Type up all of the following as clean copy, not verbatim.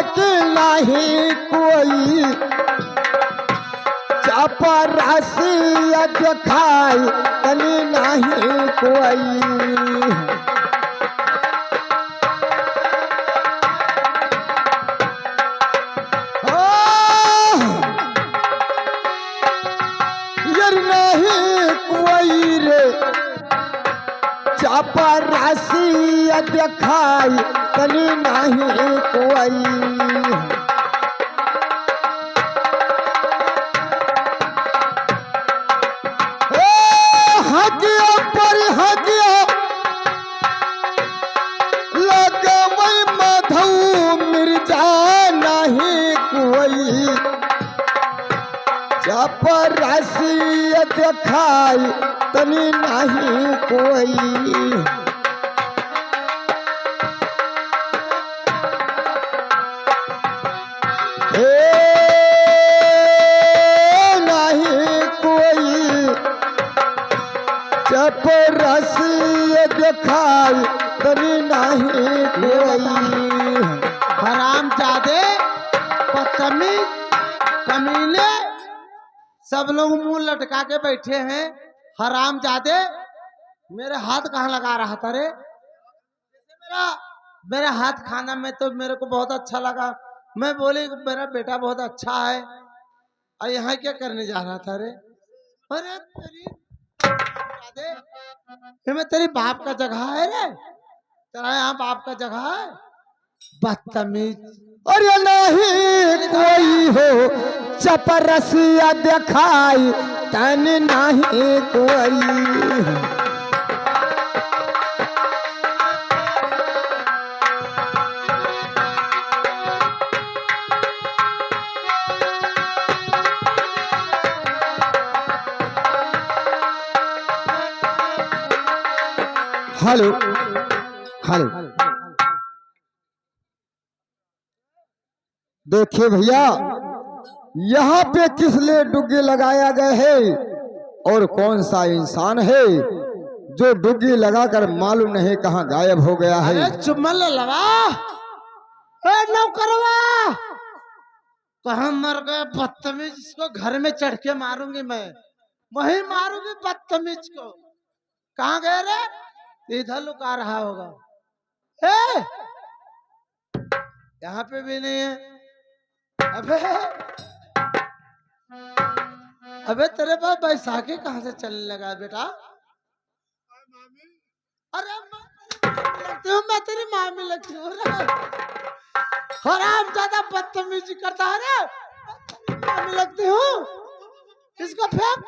कि नहीं कोई चपरासी दिखाई तनी नहीं कोई। नहीं कोई रे चपरासी दिखाई तनी नहीं कोई। हगिया पर हगिया लगवई माधव मिर्जा नहीं कोई चपरासी दिखाई तनी नहीं कोई। नहीं कोई चपरासी दिखाई तनी नहीं कोई। हरामजादे, बदतमीज, कमीने, सब लोग मुंह लटका के बैठे हैं। हरामजादे, मेरे हाथ कहाँ लगा रहा था रे? मेरा हाथ खाना में तो मेरे को बहुत अच्छा लगा। मैं बोली मेरा बेटा बहुत अच्छा है। और यहाँ क्या करने जा रहा था रे? अरे तेरी तेरी बाप का जगह है रे? तेरा यहाँ बाप का जगह है? बदतमीज। अरे नहीं कोई हो चपरसिया दिखाई तनी नहीं कोई। हेलो हेलो, देखिए भैया यहाँ पे किस लिए डुग्गी लगाया गया है और कौन सा इंसान है जो डुग्गी लगाकर मालूम नहीं कहाँ गायब हो गया है। अरे चुम्बल लगा, नौकरवा कहाँ मर गए? बदतमीज, इसको घर में चढ़ के मारूंगी मैं, वही मारूंगी बदतमीज को। कहाँ गए रे? इधर लुका रहा होगा। यहाँ पे भी नहीं है। अबे तेरे पास बैसाखी कहाँ से चलने लगा बेटा? अरे लगती हूँ मैं, तेरी मामी लगती हूँ। हराम ज्यादा बदतमीजी करता है रे, मामी लगती हूँ। इसको फेंक।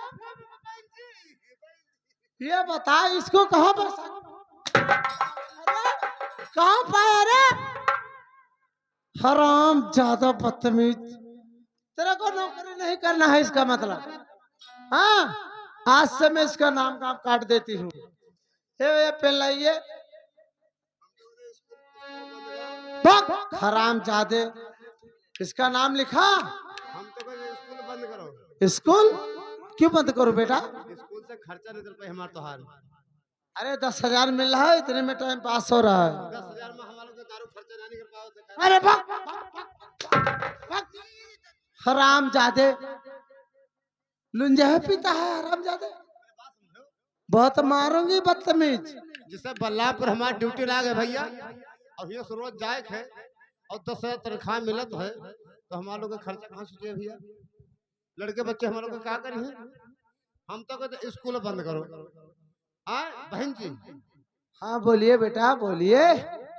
ये बता इसको कहाँ बैसाखी कहाँ पाया रे? हराम ज्यादा बदतमीज, तेरे को नौकरी नहीं करना है इसका मतलब। हाँ, आज से मैं इसका नाम काम काट देती हूँ। ये पेन लाइए। हराम जादे, इसका नाम लिखा। हम तो कहते स्कूल बंद करो। स्कूल क्यों बंद करो बेटा? स्कूल से खर्चा निकल पाए हमारे तो हाल। अरे 10,000 मिल रहा है, इतने में टाइम पास हो रहा है। 10,000 में हमारे को दारू खर्चा नहीं निकल पाओ। अरे हराम जादे, लुंजा पीता है हराम जादे। बहुत मारूंगी बदतमीज। जिससे बल्लापुर हमारी ड्यूटी ला गए भैया, और ये रोज जाए है और 10,000 तनख्वाह मिलत है, तो हमारे लोग का खर्चा कहाँ सोचे भैया? लड़के बच्चे हमारे लोग क्या करी है? हम तो कहते स्कूल बंद करो। बहन जी। हाँ बोलिए बेटा बोलिए।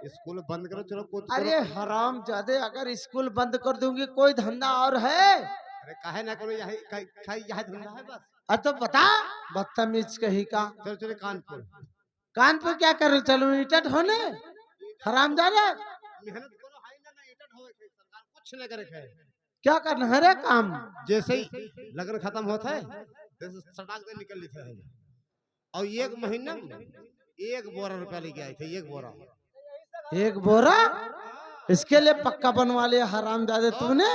स्कूल बंद करो, चलो कुछ अरे हराम जादे, अगर स्कूल बंद कर दूंगी कोई धंधा और है? अरे काहे ना करो, यही धंधा है बस। अरे तो बता, बदतमीज कहीं का। चलो चलो कानपुर। कानपुर क्या करूं? चलो ईटट होने? हराम जादे, मेहनत करो, हाई ना इटट होवे, सरकार कुछ नहीं करे है। क्या करना है रे काम? जैसे ही लगन खत्म होता है, जैसे सटाक दे निकल लेते हैं, और एक महीना 1 बोरा रुपया लेके आए थे। 1 बोरा। 1 बोरा? इसके लिए पक्का बनवा लिया हराम जादे तूने।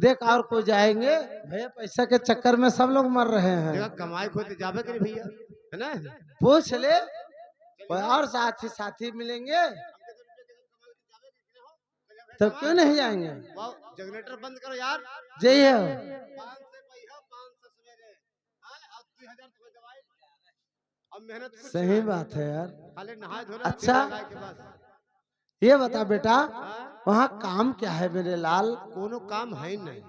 देख और कोई जाएंगे भैया, पैसा के चक्कर में सब लोग मर रहे हैं। कमाई खोते जावे करी भैया, है ना? पूछ ले, कोई और साथी मिलेंगे। तो क्यों नहीं जाएंगे? वाह, जनरेटर बंद करो यार। जय हो। 5 से पहिया 5 से सवेरे। हां, अब 2000 तुम्हें दवाई। अब मेहनत कुछ सही नहीं। बात है यार। खाली नहाए धोले अच्छा। लगाए के बस। ये बता बेटा, हाँ? वहाँ काम क्या है मेरे लाल? कोनो काम है ही नहीं।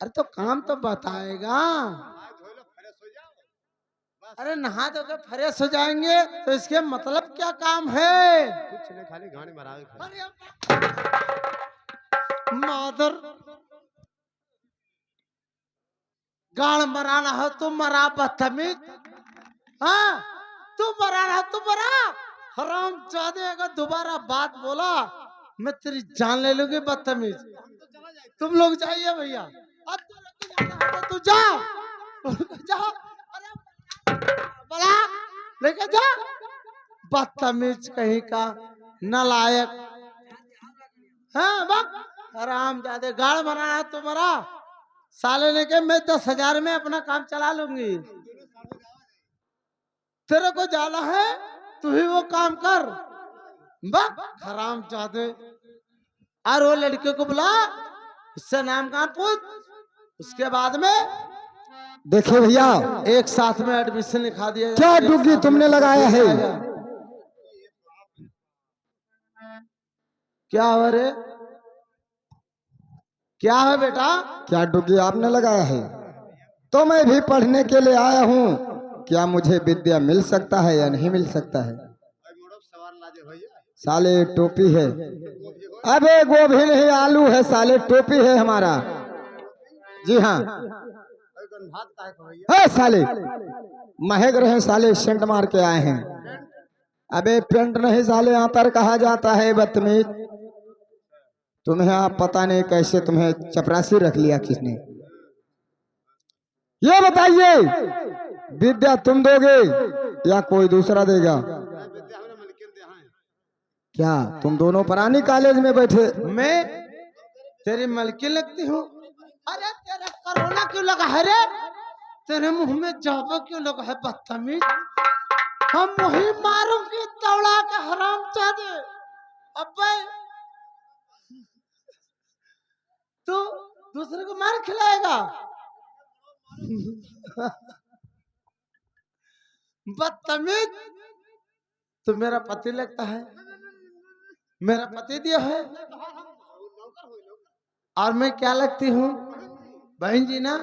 अरे तो काम तो बताएगा। नहाए धोले फ्रेश हो जाओ बस। अरे नहा धो के फ्रेश हो जाएंगे तो इसके मतलब क्या काम है? कुछ नहीं, खाली गाड़ी मरावे खाली। मादर गाड़ मराना हो तो मरा, बदतमीज। हाँ, तू मराना तू मरा। हराम जादे, अगर दोबारा बात बोला मैं तेरी जान ले लूंगी, बदतमीज। तुम लोग जाइए भैया। अब तू लेके जाना है तो तू जा। जा। अरे बड़ा लेके जा। बदतमीज कहीं का, नालायक। हाँ बक, हराम जादे गाड़ मराना है तो मरा। साले ने के मैं 10,000 में अपना काम चला लूंगी। तेरे को जाना है तू ही वो काम कर। बक हराम जादे। और वो लड़के को बुला, उससे नाम काम पूछ, उसके बाद में देखिए भैया, एक साथ में एडमिशन लिखा दिया। क्या एक डुग्गी साथ तुमने में लगाया है? क्या हो रे? क्या है बेटा? क्या डुग्गी आपने लगाया है? तो मैं भी पढ़ने के लिए आया हूँ। क्या मुझे विद्या मिल सकता है या नहीं मिल सकता है? भाई मोड़ो सवाल ला दे भैया। साले टोपी है। गोभी हो। अबे गोभी नहीं, आलू है साले, टोपी है हमारा। जी हाँ। भाई गंधात का है भैया। है साले, महक रहे साले, सेंट मार के आए हैं। अबे पेंट नहीं साले, आतर कहा जाता है, बदतमीज। तुम्हें आप पता नहीं कैसे तुम्हें चपरासी रख लिया किसने। ये बताइए, विद्या तुम दोगे या कोई दूसरा देगा? विद्या हमने मलकिन दे हैं। क्या तुम दोनों पुरानी कॉलेज में बैठे? मैं तेरी मलकी लगती हूँ? अरे तेरा कोरोना क्यों लगा है रे? तेरे मुंह में जावा क्यों लगा है, बदतमीज? हम वही मारूंगी दौड़ा के, हराम जादे। अबे तू दूसरे को मार खिलाएगा? बदतमीज। तू मेरा पति लगता है, मेरा पति दिया है। और मैं क्या लगती हूँ? बहन जी ना।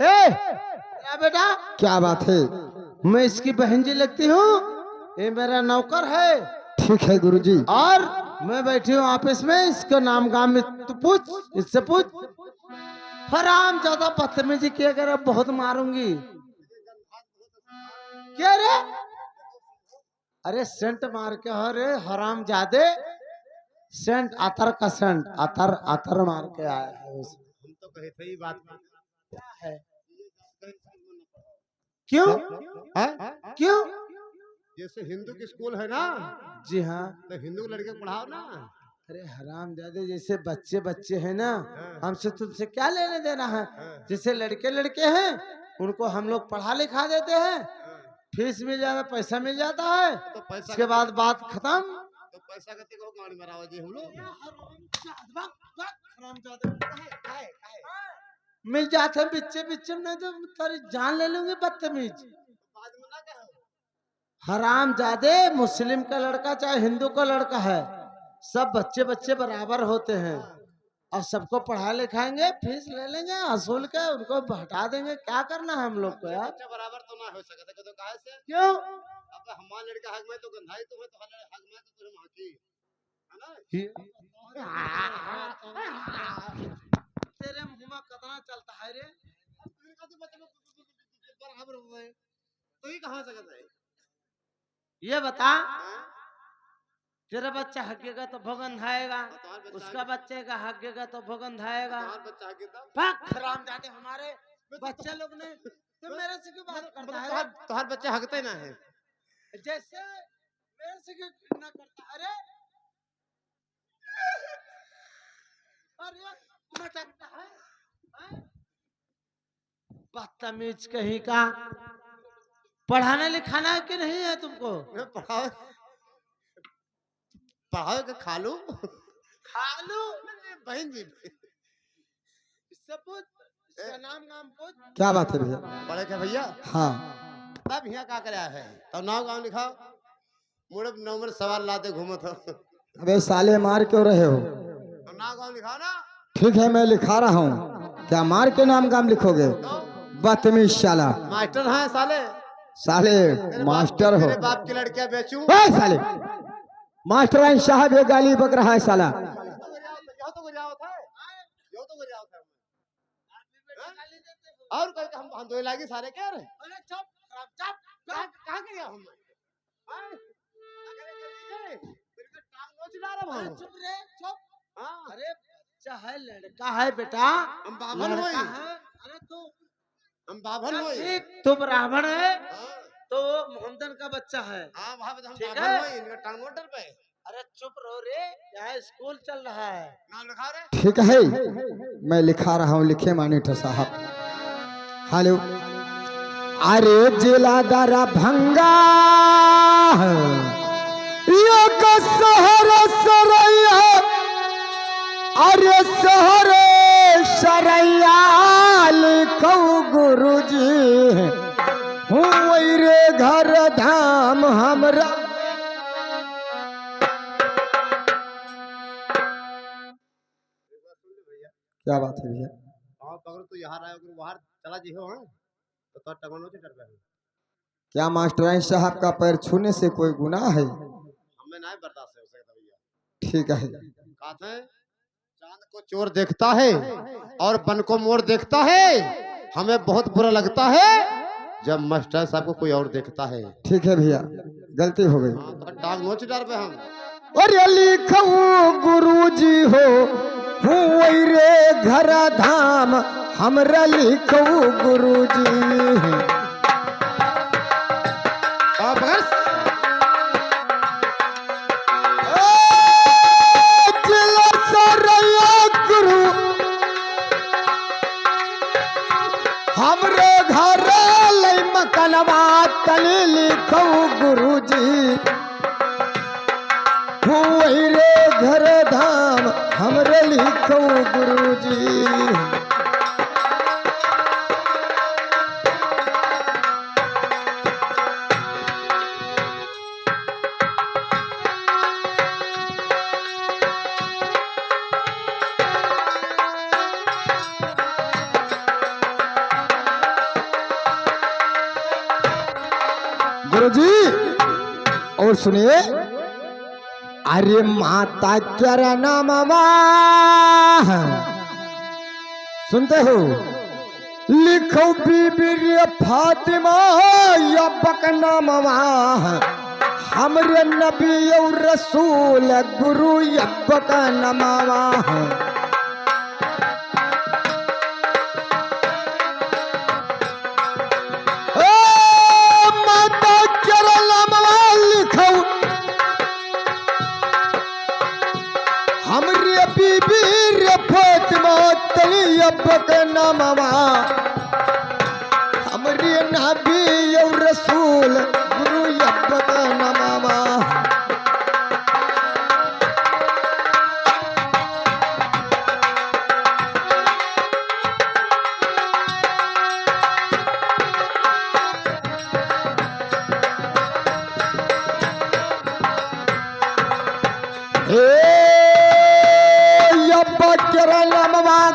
क्या बेटा? क्या बात है? मैं इसकी बहन जी लगती हूँ, ये मेरा नौकर है। ठीक है गुरुजी। और मैं बैठी हूँ ऑफिस में, इसका नाम गाम में तू पूछ, इससे पूछ। हराम ज्यादा बदतमीजी किया कर, बहुत मारूंगी। क्या रे? अरे सेंट मार के हो रे, हराम जादे। सेंट अतर का सेंट, अतर अतर मार के आया है उसे। हम तो कहे थे ये बात क्या है? क्यों? है? क्यों? जैसे हिंदू की स्कूल है ना, जी हाँ। तो हिंदू लड़के को पढ़ाओ ना। अरे हराम जादे, जैसे बच्चे बच्चे हैं ना, हाँ। हमसे तुमसे क्या लेने देना है? जैसे लड़के लड़के हैं उनको हम लोग पढ़ा लिखा देते हैं, फीस मिल जाता, पैसा मिल जाता है, तो पैसा उसके बाद बात खत्म। तो पैसा कते को गाड़ी मरावा जी हम लोग। मिल जाते हैं बिच्चे बिच्चे, नहीं तो तेरी जान ले लूंगी, बदतमीज। बाद में ना कहो। हराम जादे, मुस्लिम का लड़का चाहे हिंदू का लड़का है, सब बच्चे बच्चे बराबर होते हैं। और सबको पढ़ा लिखाएंगे, फीस ले लेंगे असूल के, उनको हटा देंगे। क्या करना है हम लोग को यार? बच्चा बराबर तो ना हो सकता तो काहे से? क्यों? अब हमारे लड़का हक में तो गंधाई तो है, तो हक में तो तुम माकी है ना। तेरे मुंह में कितना चलता है रे? बराबर हो गए तो ही कहाँ सकता है? ये बता, तेरा बच्चा हगेगा तो भगन खाएगा, उसका बच्चे का हगेगा तो भगन खाएगा। तुम्हारा बच्चा हक था। भाग हराम जादे, हमारे बच्चे लोग ने तो मेरे से क्यों बात करता है? तुम्हारे बच्चे हकते ना है। जैसे मेरे से क्यों घृणा करता है? अरे अरे मटकता है, हैं? बदतमीज कहीं का। पढ़ाना लिखाना है कि नहीं है तुमको? पढ़ाओ पढ़ाओ के खा लो। खा लो। बहन जी इससे पूछ, इसका नाम नाम पूछ। क्या बात है भैया? पढ़े के भैया हाँ, तब यहाँ का कराया है तब नाम गाँव लिखाओ मुड़े नंबर सवाल लाते घूमो तो अबे साले मार क्यों रहे हो? तो नाम गाँव लिखाओ ना ठीक है मैं लिखा रहा हूँ। क्या मार के नाम काम लिखोगे? तो बदतमीज शाला। मास्टर हैं साले साले मास्टर हो। तेरे बाप की लड़कियां बेचूं ए साले मास्टर साहब ये गाली बक रहा है साला। यो तो गरियावत है यो तो गरियावत है और कोई हम दो लागे सारे क्या रे अरे चुप चुप कहां गया हम हां अगर तेरे टांग नोच डाला अरे हम चुप रे चुप। हां अरे बच्चा है, लड़का है बेटा, हम बाभन लड़का होई है। अरे तू हम बाभन होई ठीक, तू ब्राह्मण है हां तो वो मोहम्मदन का बच्चा है। हां वहां पे हम ठीक बाभन है। होई इनका टांग नोटर पे अरे चुप रहो रे, यहाँ स्कूल चल रहा है। नाम लिखा रे ठीक है मैं लिखा रहा हूँ, लिखे मानीटर साहब। हेलो। अरे जिला दरा भंगा यो का शहर सरैया। अरे शहर सरैया लिखो गुरुजी हूँ वही रे घर धाम हमरा। क्या बात है भैया? हां अगर तू यहां आए अगर बाहर चला जी हो हां तो टंगन नोच डर पे क्या मास्टर साहब का पैर छूने से कोई गुनाह है? हमें नहीं बर्दाश्त हो सकता भैया ठीक है। कहते हैं चांद को चोर देखता है और बन को मोर देखता है हमें बहुत बुरा लगता है जब मास्टर साहब को कोई और देखता है ठीक है भैया गलती हो गई। हाँ, तो टांग नोच डर पे हम अरे लिखो गुरुजी हो हूँ वही रे घर धाम हमरा लिखो गुरुजी। बस जिला सरैया गुरु हमरे घर लई मकनवा तली लिखो गुरुजी हूँ वही रे घर धाम हमरे लिखो गुरुजी। गुरुजी और सुनिए। अरे माता तेरा नाम सुनते हो? लिखो बीबी रे फातिमा या बकनामा हमरे नबी और रसूल गुरु या बकनामा। माता तेरा नाम लिखो हमरे बीबी रे फातिमा तली बकनामा हमरे नबी और रसूल गुरु या बकनामा।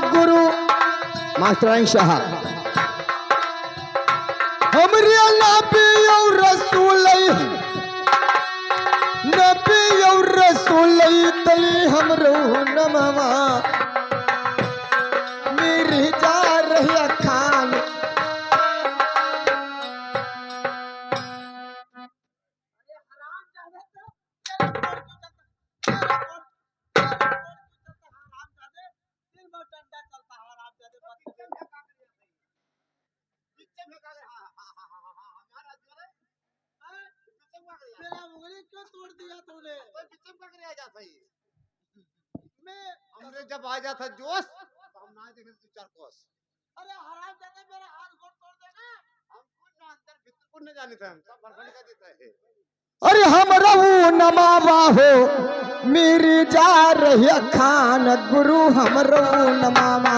गुरु मास्टर साहब हमरे नबी और रसूल नबी और रसूल तली हमरो नमवा मेरी जा रही खान। मेरा उंगली क्यों तोड़ दिया तूने? मैं हमरे जब आ जाता जोश तो हम ना देखे दो चार कोस अरे हराम जाते मेरा हाथ घोट तोड़ देगा। हम कुछ ना अंदर भीतर कुछ नहीं जाने थे हम सब भरभर का देता है अरे हम रहू नमावा हो मेरी जा रही खान गुरु हम रहू नमावा।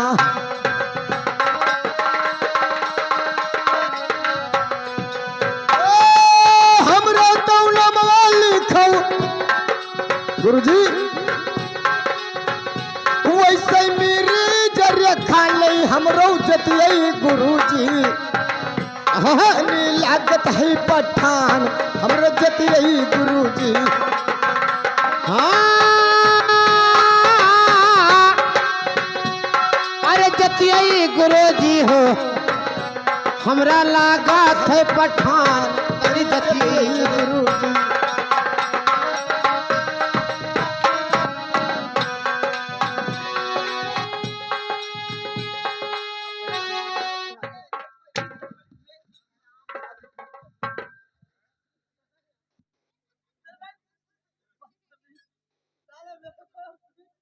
हमरो तो नमवा लिखो गुरुजी वैसे मेरी जरिया खान नहीं हमरो जतियई गुरुजी। हाँ लागत है पठान हमरो जतियई गुरुजी। हाँ अरे जतियई गुरुजी हो हमरा लागत है पठान अरे जतियई गुरुजी।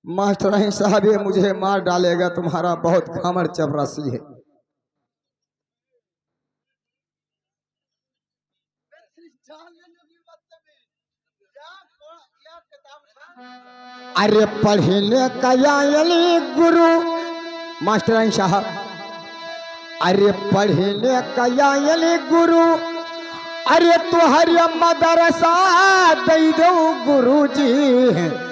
मास्टर साहब ये मुझे मार डालेगा तुम्हारा बहुत घमर चपरासी है। अरे पढ़ने कयाली गुरु मास्टर साहब अरे पढ़ने कयाली गुरु अरे तुहरिया मदरसा दे दो गुरुजी।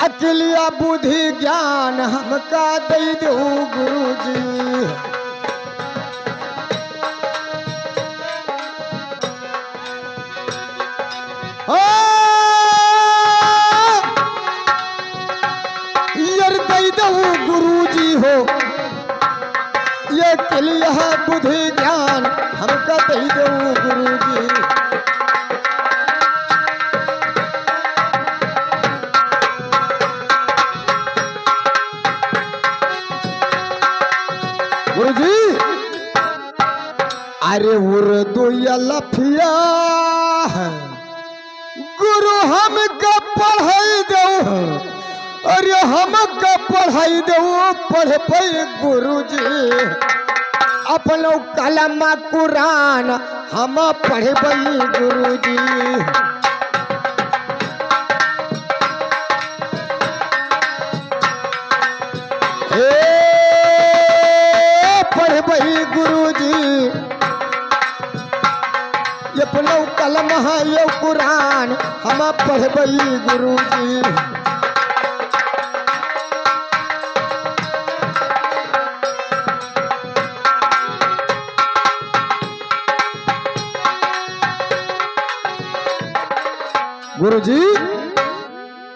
अकलिया बुद्धि ज्ञान हमका दे दो गुरुजी। यार दे दो गुरुजी हो ये कलिया बुद्धि ज्ञान हमका दे दो गुरुजी। गुरुजी अरे उर्दू या लफिया गुरु हमका पढ़ाई दो। अरे हमका पढ़ाई दो पढ़ पे गुरुजी। अपनो कलम कुरान हम पढ़बै गुरुजी। पढ़बै गुरुजी अपनो कलम है यो कुरान हम पढ़बै गुरुजी। गुरुजी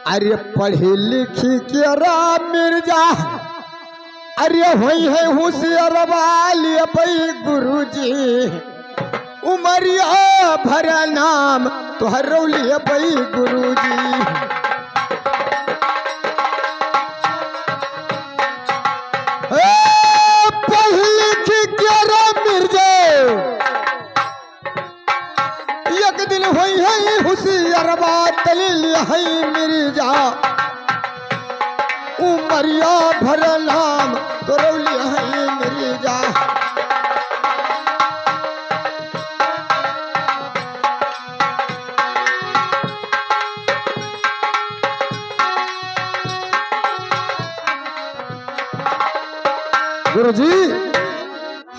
अरे पढ़ी लिखी के राम मिर्जा अरे होई है होशियार वाली पई गुरुजी। उमरिया भरा नाम तोहरौली पई गुरुजी। पढ़ लिख के राम मिर्जा एक दिन होई है होशियार वाली है मिर्जा। उमरिया भर नाम तोरौली है मिर्जा। गुरुजी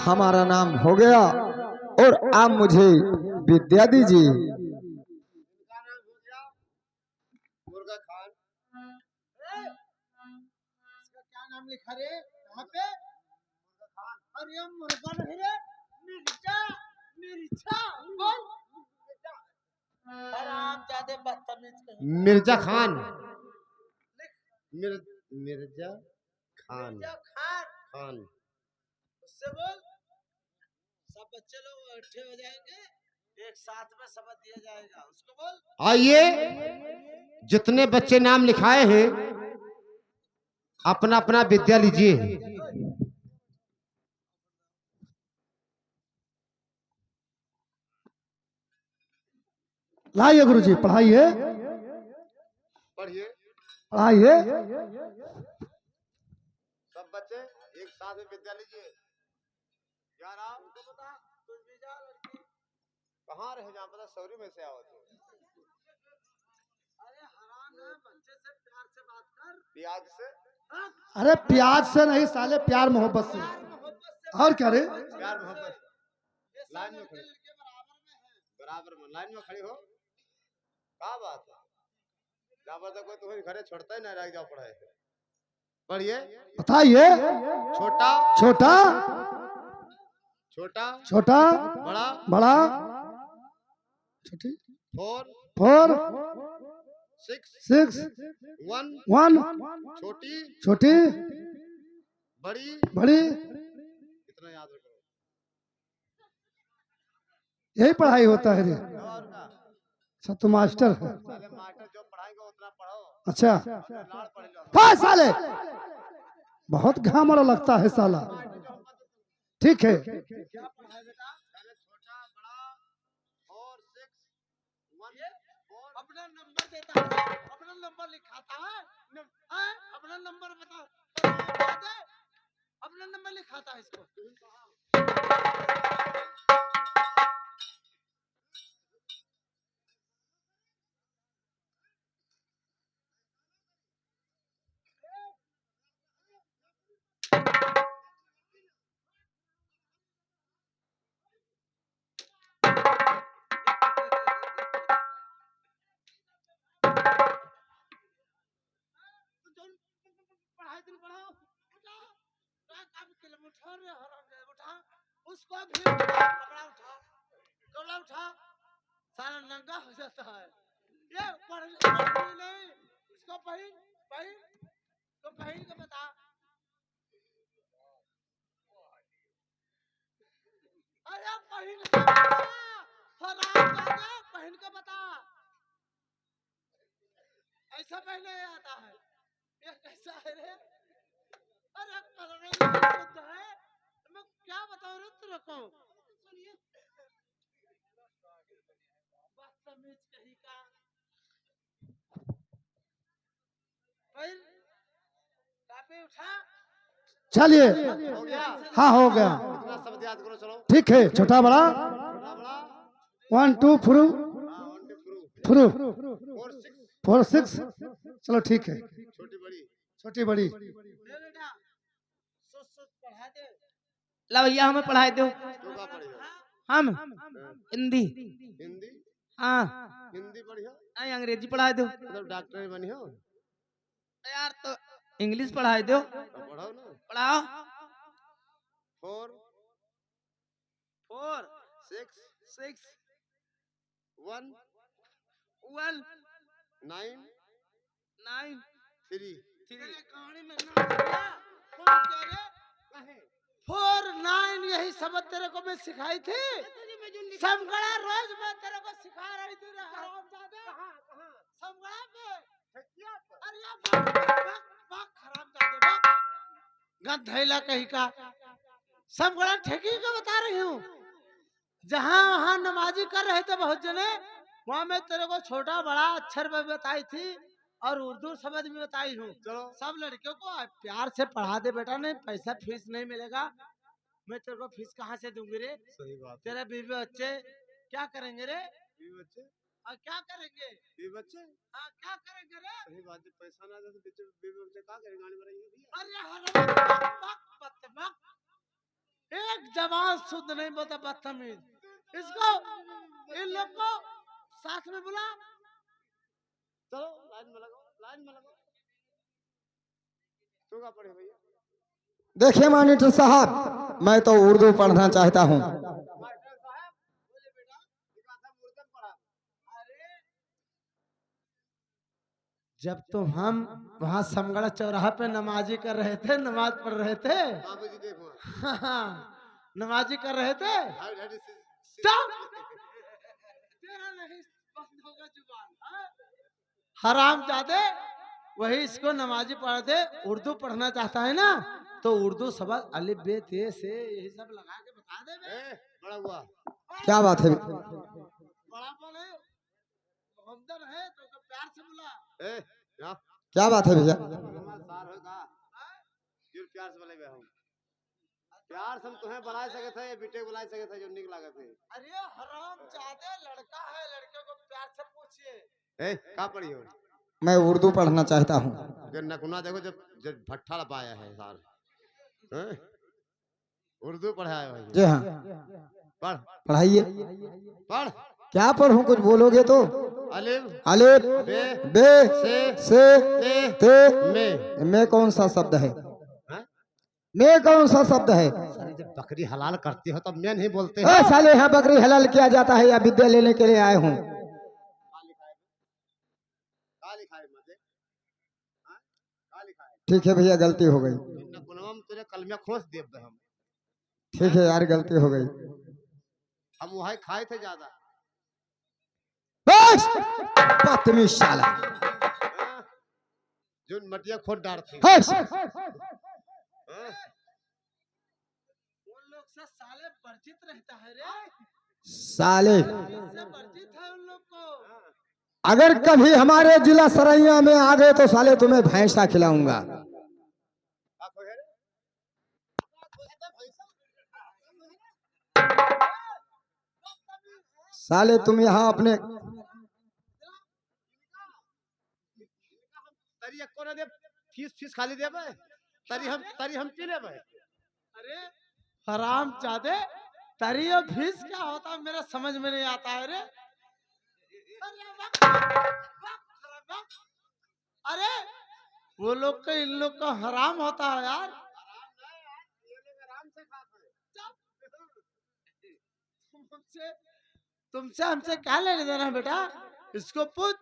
हमारा नाम हो गया और आप मुझे विद्या दीजिए। मुर्गा खान इसका क्या नाम लिखा रे कहाँ पे? अरे मुर्गा नहीं रे मिर्चा मिर्चा बोल हरामजादे बदतमीज कहीं। मिर्जा खान मिर्जा खान मिर्जा खान खान उससे बोल सब बच्चे लोग इकट्ठे हो जाएंगे एक साथ में शपथ दिया जाएगा उसको बोल। आइए जितने बच्चे नाम लिखाए हैं अपना अपना विद्या लीजिए। लाइए गुरुजी पढ़ाइए पढ़िए पढ़ाइए। सब बच्चे एक साथ में विद्या लीजिए। क्या नाम तुमको बता तू भी जा लड़की कहाँ रहे जहाँ पता सौरी में से आओ तो बच्चे से प्यार से बात कर। प्याज से हाँ, अरे प्याज से नहीं साले, प्यार मोहब्बत से। प्यार मोहब्बत से और क्या रे? प्यार मोहब्बत ये सब लाइन में लड़के खड़े। लड़के बराबर में हैं। बराबर में लाइन में खड़ी हो। क्या बात है? क्या बात है? कोई तुम्हें घरे छोड़ता ही नहीं, रह जाओ पढ़ाई। पढ़िए। बताइए। छोटा छोटा छोटा छोटा बड़ा बड़ा छोटी 4 4 6 6 1 1 छोटी छोटी बड़ी बड़ी। इतना याद रखो। यही पढ़ाई होता है रे। और का अच्छा तो मास्टर है। साले मास्टर जो पढ़ाएंगे उतना पढ़ो। अच्छा और लाड़ पढ़ लो। पास साले, बहुत घामड़ लगता है साला। ठीक है। क्या पढ़ाए बेटा? पहले छोटा बड़ा 4 6 1 4 अपना नंबर देता है, अपना नंबर लिखाता है। हाँ, अपना नंबर बता, अपना नंबर लिखाता है इसको। पढ़ाई दिन पढ़ाओ, उठा, अब किलो उठा रे हराम, उठा उसको भी उठा, कपड़ा उठा, सारा नंगा हो जाता है। ये पढ़नी नहीं, इसको पहन पहन तो पहन के बता। अरे पहन के बता, हराम जादे पहन के बता। ऐसा पहले आता है, ये कैसा है रे? अरे पढ़ने शुद्ध है, मैं क्या बताऊं रे तेरे को? बदतमीज कहीं का। फिर कापी उठा, चलिए। हो गया। हाँ हो गया। इतना शब्द याद करो। चलो ठीक है। छोटा बड़ा छोटा बड़ा 1 2 फ्रू हाँ 1 2 फ्रू 4 6 4 6। चलो ठीक है। छोटी बड़ी छोटी बड़ी। ले बेटा सोच पढ़ा दे। ला भैया हमें पढ़ाई दो। तो का पढ़ियो। हम हाँ, हिंदी। हिंदी हाँ हिंदी पढ़ियो। नहीं अंग्रेजी पढ़ाई दो। मतलब डॉक्टर बनी हो यार तो इंग्लिश पढ़ाई दो। तो पढ़ाओ ना। पढ़ाओ। 4 4 6 6 1 1 9 9 3 तेरे कहानी में ना दिया, कौन कह रहे? 4 9 यही शब्द तेरे को मैं सिखाई थी। समगड़ा रोज मैं तेरे को सिखा रही थी रे हरामजादे। समगड़ा पे अरे यार बाक हरामजादे बाक गधैला कहीं का। समगड़ा ठेकी का बता रही हूँ। जहाँ वहाँ नमाजी कर रहे थे बहुत जने, वहाँ मैं तेरे को छोटा बड़ा अक्षर में बताई थी और उर्दू शब्द भी बताई हूँ। चलो सब लड़कियों को प्यार से पढ़ा दे बेटा, नहीं पैसा फीस नहीं मिलेगा। मैं तेरे को फीस कहाँ से दूंगी रे? सही बात है। तेरे बीवी बच्चे क्या करेंगे रे? बीवी बच्चे और क्या करेंगे? बीवी बच्चे हाँ क्या करेंगे रे? सही बात है। पैसा ना दे तो बच्चे बीवी बच्चे क्या करेंगे? गाने बजाएंगे भैया। अरे हराम एक जवान शुद्ध नहीं बता, बदतमीज। इसको इन लोग को साथ में बुला। चलो लाइन में लगो लाइन में लगो। तू का पढ़े भैया। देखिए मॉनिटर साहब, मैं तो उर्दू पढ़ना चाहता हूँ। मास्टर साहब बोले बेटा लिखा था मुर्दम पढ़ा। जब तो हम वहाँ समगढ़ चौराहा पे नमाजी कर रहे थे, नमाज पढ़ रहे थे। बाबूजी देखो नमाजी कर रहे थे। हाय डैडी चुप! तेरा नहीं बंद होगा जुबान। हराम जादे वही इसको नमाजी पढ़ दे। उर्दू पढ़ना चाहता है ना तो उर्दू शब्द अलिफ बे ते से यही सब लगा के बता दे बे। बड़ा हुआ क्या बात है? बड़ा बोले हमदर है तो उसको प्यार से बुला। यहाँ क्या बात है भैया? हमारा सार होगा जो प्यार से बोले हम प्यार से हम तुम्हें बुला सके थे, बेटे बुला सके थे जो निक लागत है। अरे हराम जादे लड़का है, लड़के को प्यार से पूछिए। का पढ़ी हो? मैं उर्दू पढ़ना चाहता हूँ। जो नकुना देखो जब भट्ठा लपाया है सार हैं? उर्दू पढ़ाया है जी हाँ, पढ़ पढ़ाइए। पढ़ क्या पढ़ूं, कुछ बोलोगे तो। अलिफ अलिफ बे बे से ते ते में में कौन सा शब्द है? हैं? में कौन सा शब्द है? साली जब बकरी हलाल करती हो तब मैं नहीं बोलते ए, हो साले यहाँ बकरी हलाल किया जाता है या विद्या लेने के लिए आए हूँ? ठीक है भैया, गलती हो गई। नकुनवा में तुझे कलमे खोस देब हम ठीक है यार, गलती हो गई। हम वहाँ खाए थे ज्यादा बस! बदतमीज साला। हाँ? जो मटिया खोद डालती हस! हाँ? उन लोग से साले परिचित रहता है रे, साले से परिचित है उन लोग को। अगर कभी हमारे जिला सरैया में आ गए तो साले तुम्हें भैंसा खिलाऊंगा। साले तुम यहाँ अपने तरी एको ना दे फीस फीस खाली दे तरी हम पी लेबे अरे हराम जादे, तरी और फीस क्या होता है मेरा समझ में नहीं आता है रे। अरे वो लोग का इन लोग का हराम होता है यार। तुमसे तुमसे हमसे क्या लेने देना है बेटा? इसको पूछ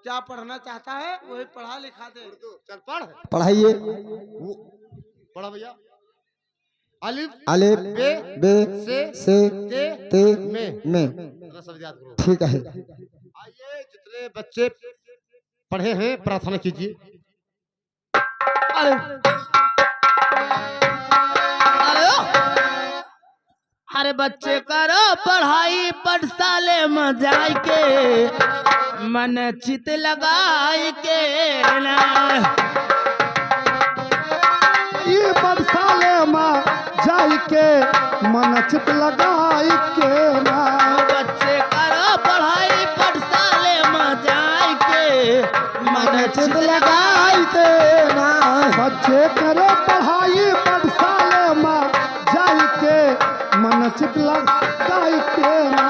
क्या पढ़ना चाहता है, वही पढ़ा लिखा दे। चल पढ़ पढ़ाइए। पढ़ा भैया अलिफ अलिफ बे बे से ते ते में में सब याद करो ठीक है। आइए जितने बच्चे पढ़े हैं प्रार्थना कीजिए अरे अरे ओ! अरे बच्चे करो पढ़ाई पाठशाले में जाय के मन चित लगाई के ना ये पाठशाले में जाई के मन चित लगाई के ना। बच्चे करो पढ़ाई पाठशाले में जाय के मन चित लगाई के ना। बच्चे करो पढ़ाई पाठशाले में जाई के मन चित लगाई के ना।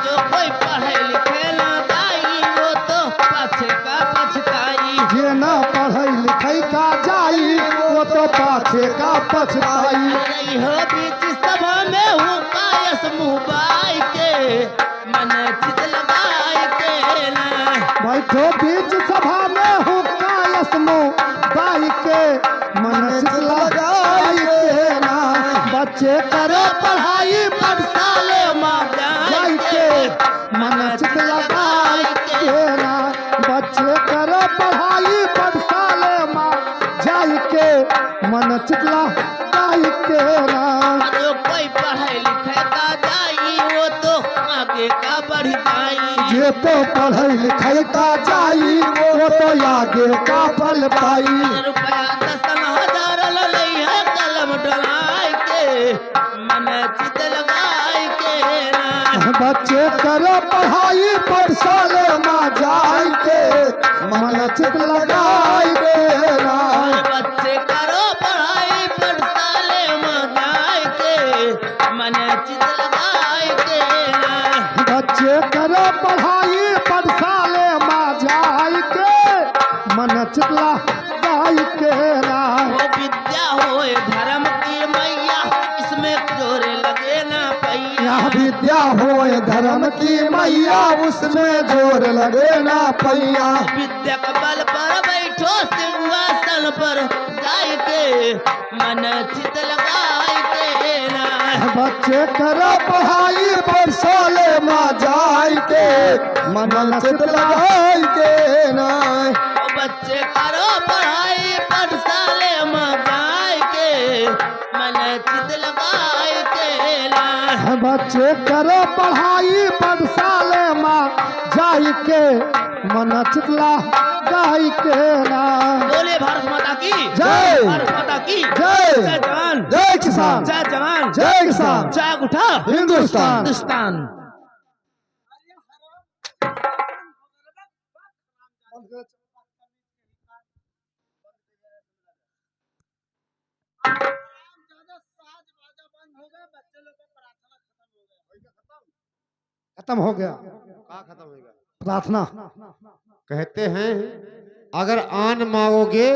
जो कोई पढ़े लिखे ना जाई वो तो पाछे का पछताई। जे ना पढ़ई लिखई का जाई वो तो पाछे का पछताई। रही हो बीच सभा में हूँ कायस मुँह बाई के मन चित लगाई के ना। बैठो बीच सभा में हूँ कायस मुँह बाई के मन चित लगाई के ना। बच्चे करो पढ़ाई पाठशाले में जाई के मन चित लगाई के ना। बच्चे करो पढ़ाई पाठशाले में जाई के मन चित लगाई के ना। जो कोई पढ़े लिखे का जाई वो तो आगे का बढ़ जाई। जे तो पढ़ई लिखई का जाई वो तो आगे का फल पाई। रुपया 10,000 लई है कलम डलाई के मन चित लगाई के ना। बच्चे करो पढ़ाई पाठशाले में जाई के मन चित लगाई के ना। बच्चे करो पढ़ाई पाठशाले में जाय के मन चित लगाई के ना। बच्चे करो पढ़ाई पाठशाले में जाई के मन चित लगाई के ना। वो विद्या होए धर्म की मैया इसमें जोर लगे ना पैया। यह विद्या होए धर्म की मैया, उसमें जोर लगे ना पैया। विद्या के बल पर बैठो सिंहासन पर जाय के मन चित लगाई के ना। बच्चे करो पढ़ाई पाठशाले में जाई के मन चित लगाई के ना। ओ बच्चे करो पढ़ाई पाठशाले में जाय के मन चित लगाई के ना। बच्चे करो पढ़ाई पाठशाले में जाई के मन चित लगाई के ना। बोले भारत माता की जय। भारत माता की जय। जय जवान जय किसान, जय जवान जय किसान, जय उठा हिंदुस्तान। हिंदुस्तान। ज्यादा साज बाजा बंद हो गए, बच्चे लोग का प्रार्थना खत्म हो गया। खत्म हो गया का खत्म होगा? प्रार्थना। कहते हैं अगर आन मांगोगे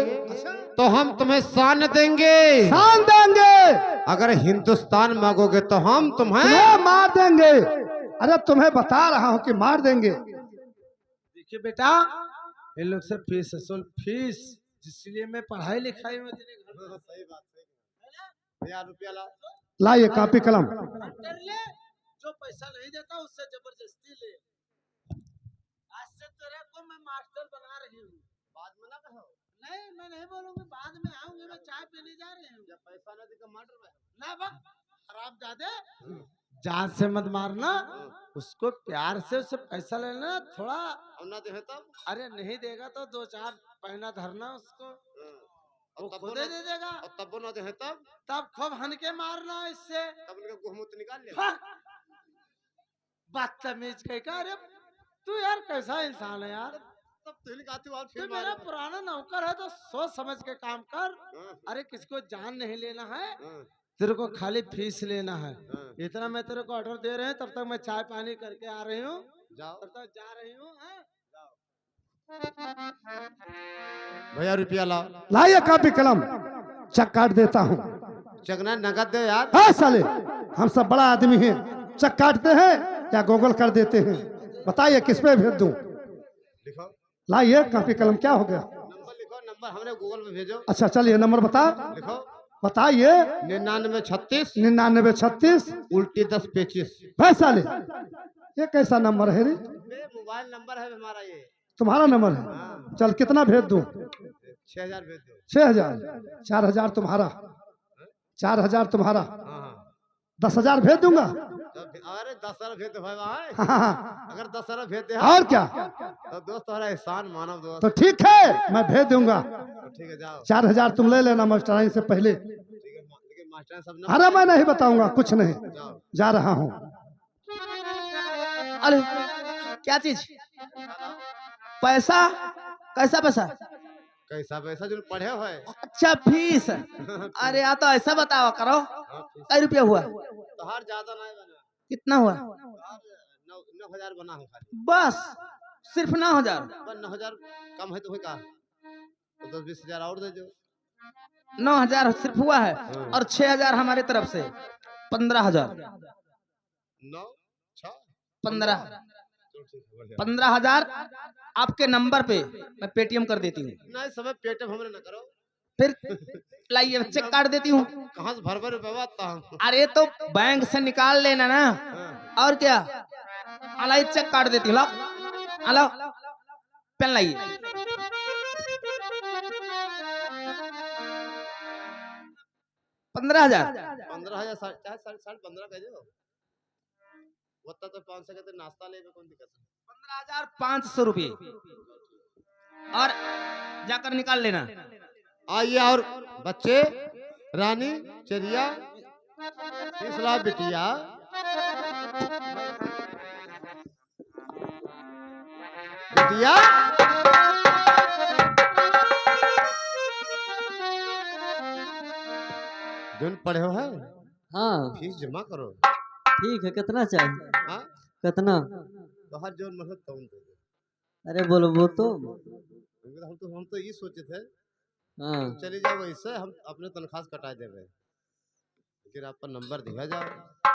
तो हम तुम्हें शान देंगे, शान देंगे, अगर हिंदुस्तान मांगोगे तो हम तुम्हें तुम्हें मार देंगे। अरे तुम्हें बता रहा हूँ कि मार देंगे। देखिए बेटा, इन लोग से फीस वसूल, फीस जिसलिए मैं पढ़ाई लिखाई में सही बात है। 1000 रुपया ला। लाइए कॉपी कलम। कर ले, जो पैसा नहीं देता उससे जबरदस्ती ले। आज से तेरे को मैं मास्टर बना रही हूँ। बाद में ना कहो। नहीं, मैं नहीं बोलूंगी, बाद में आऊंगी, मैं चाय पीने जा रही हूँ। जब पैसा ना देगा मर्डर में। ना वक्त हराम जादे, जान से मत मारना, उसको प्यार से उससे पैसा लेना थोड़ा। और ना दे तब? अरे नहीं देगा तो 2-4 महीना धरना उसको, वो और खुद ही दे देगा। और तब ना दे तब? तब खूब हन के मारना इससे। तब उनका गुहमूत निकाल ले। बदतमीज कहीं का। अरे तू यार कैसा इंसान है यार, तब तो निकालती और तू फिर मेरा पुराना नौकर है तो सोच समझ के काम कर। हाँ, अरे किसको जान नहीं लेना है, हाँ, तेरे को खाली फीस लेना है। हाँ। इतना मैं तेरे को ऑर्डर दे रहे हैं, तब तक मैं चाय पानी करके आ रही हूँ, जाओ तब तक जा रही हूँ। भैया रुपया ला। लाइए कॉपी कलम, चेक काट देता हूँ। चकना नगद दे यार। हाँ साले, हम सब बड़ा आदमी हैं, चेक काटते हैं या गूगल कर देते हैं? बताइए किस पे भेज दूं? लिखो लाइए कॉपी कलम। क्या हो गया? नंबर, लिखो नंबर, हमने गूगल में भेजो। अच्छा चलिए नंबर बता, लिखो बताइए। 9936 9936 उल्टी 1025। भाई साले, ये कैसा नंबर है रे? मोबाइल नंबर है हमारा ये। तुम्हारा नंबर है? चल कितना भेज दूं? 6000 भेज दो। 6000। 4000 तुम्हारा, 4000 तुम्हारा, हाँ हाँ। 10,000 भेज दूंगा। अरे 10,000 भेज दे भाई भाई। हाँ, हाँ, अगर 10,000 भेज दे और क्या? तो दोस्त तुम्हारा एहसान मानव दोस्त। तो ठीक है, मैं भेज दूंगा। तो ठीक है जाओ। 4000 तुम ले लेना मास्टरानी से पहले। ठीक है, लेकिन मास्टर सब ना। अरे मैं नहीं बताऊंगा, कुछ नहीं, जाओ। जा रहा हूँ। अरे क्या चीज? पैसा? कैसा पैसा? कैसा पैसा जो पढ़े हो है? अच्छा फीस। अरे या तो ऐसा बताओ करो, हाँ, कई रुपया हुआ? तो हर ज्यादा नहीं बना। कितना हुआ? 9,000 बना हूँ खाली। बस सिर्फ 9,000? पर 9,000 कम है तो का, तो 10-20,000 और दे दो। 9,000 सिर्फ हुआ है, और 6,000 हमारी तरफ से 15,000। 9 6 15 चलो ठीक है, बढ़िया। 15,000 आपके नंबर पे मैं पेटीएम कर देती हूँ। नहीं समय पेट हमने न करो। फिर लाइए चेक काट देती हूँ। कहाँ से भर रुपया आता हूँ। अरे तो बैंक से निकाल लेना ना, हाँ। और क्या। अलाई चेक काट देती हूँ। लो हेलो, पेन लाइए। 15,000। 15,000 चाहे 15,500 कह दो। वो तो 500 कहते नाश्ता ले में कौन दिक्कत है। 15,500 रुपये, और जाकर निकाल लेना। आइए और बच्चे, रानी चरिया, तीसरा बिटिया, बिटिया जोन पढ़े हो है हाँ फीस जमा करो। ठीक है, कितना चाहिए? हाँ कितना? तो हर जोन मतलब कौन दे दो। अरे बोलो वो तो। हम तो ये सोचे थे हाँ चले जाओ, वैसे हम अपने तनख्वाह कटा देवे, लेकिन आपका नंबर दिया जाओ।